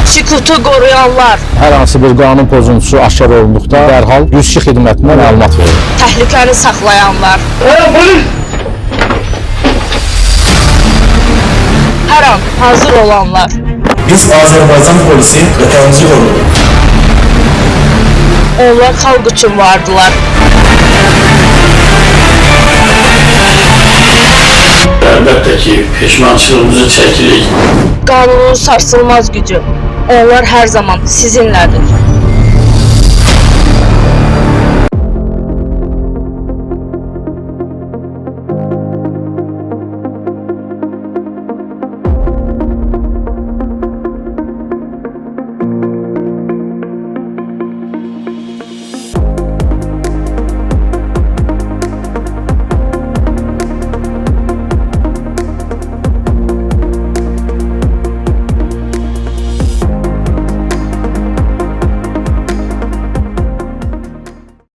Sükutu qoruyanlar, Hər hansı bir qanun pozuntusu aşkar olunduqda dərhal 102 xidmətinə məlumat verir. təhlükəni saxlayanlar, hər an hazır olanlar, Biz Azərbaycan polisi vətənimizi qoruduq. onlar xalq üçün vardılar. Əlbəttə ki, peşmançılığımızı çəkirik. Qanunun sarsılmaz gücü, onlar hər zaman sizinlədir.